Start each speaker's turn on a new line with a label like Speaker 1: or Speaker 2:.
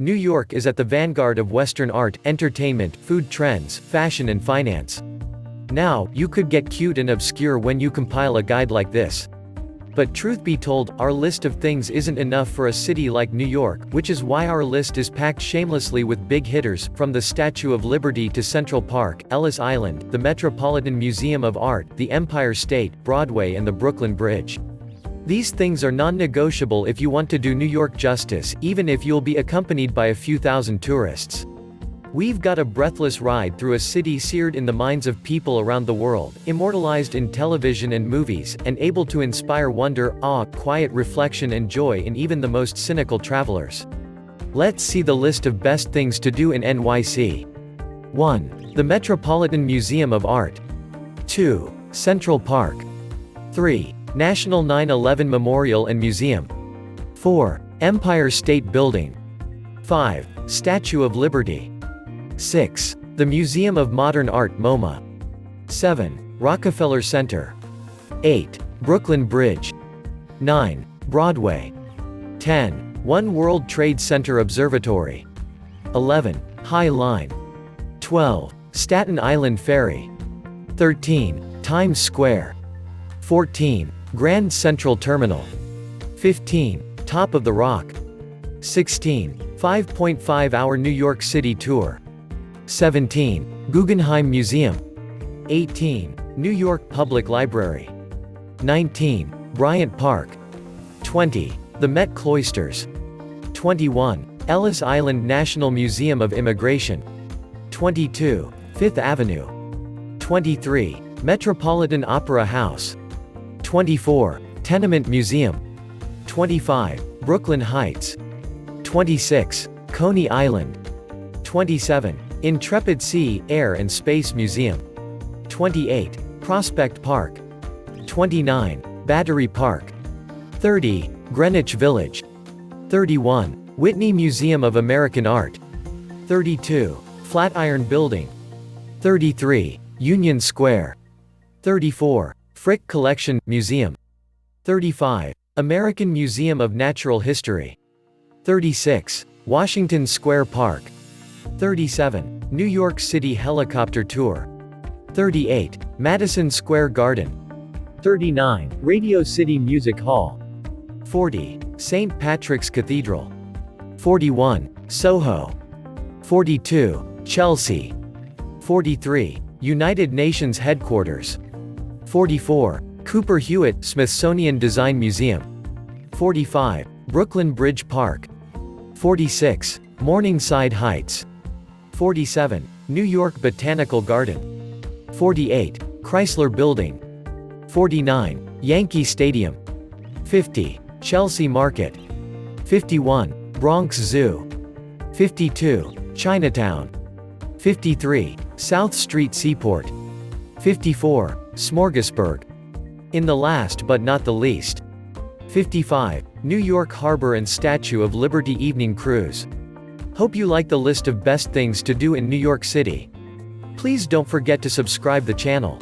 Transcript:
Speaker 1: New York is at the vanguard of Western art, entertainment, food trends, fashion and finance. Now, you could get cute and obscure when you compile a guide like this. But truth be told, our list of things isn't enough for a city like New York, which is why our list is packed shamelessly with big hitters, from the Statue of Liberty to Central Park, Ellis Island, the Metropolitan Museum of Art, the Empire State, Broadway and the Brooklyn Bridge. These things are non-negotiable if you want to do New York justice, even if you'll be accompanied by a few thousand tourists. We've got a breathless ride through a city seared in the minds of people around the world, immortalized in television and movies, and able to inspire wonder, awe, quiet reflection and joy in even the most cynical travelers. Let's see the list of best things to do in NYC. 1. The Metropolitan Museum of Art. 2. Central Park. 3. National 9/11 Memorial and Museum. 4. Empire State Building. 5. Statue of Liberty. 6. The Museum of Modern Art MoMA. 7. Rockefeller Center. 8. Brooklyn Bridge. 9. Broadway. 10. One World Trade Center Observatory. 11. High Line. 12. Staten Island Ferry. 13. Times Square. 14. Grand Central Terminal. 15. Top of the Rock. 16. 5.5-hour New York City tour. 17. Guggenheim Museum. 18. New York Public Library. 19. Bryant Park. 20. The Met Cloisters. 21. Ellis Island National Museum of Immigration. 22. Fifth Avenue. 23. Metropolitan Opera House. 24. Tenement Museum. 25. Brooklyn Heights. 26. Coney Island. 27. Intrepid Sea, Air and Space Museum. 28. Prospect Park. 29. Battery Park. 30. Greenwich Village. 31. Whitney Museum of American Art. 32. Flatiron Building. 33. Union Square. 34. Frick Collection Museum. 35. American Museum of Natural History. 36. Washington Square Park. 37. New York City Helicopter Tour. 38. Madison Square Garden. 39. Radio City Music Hall. 40. St. Patrick's Cathedral. 41. Soho. 42. Chelsea. 43. United Nations Headquarters. 44. Cooper Hewitt Smithsonian Design Museum. 45. Brooklyn Bridge Park. 46. Morningside Heights. 47. New York Botanical Garden. 48. Chrysler Building. 49. Yankee Stadium. 50. Chelsea Market. 51. Bronx Zoo. 52. Chinatown. 53. South Street Seaport. 54. Smorgasburg. In the last but not the least. 55. New York Harbor and Statue of Liberty Evening Cruise. Hope you like the list of best things to do in New York City. Please don't forget to subscribe the channel.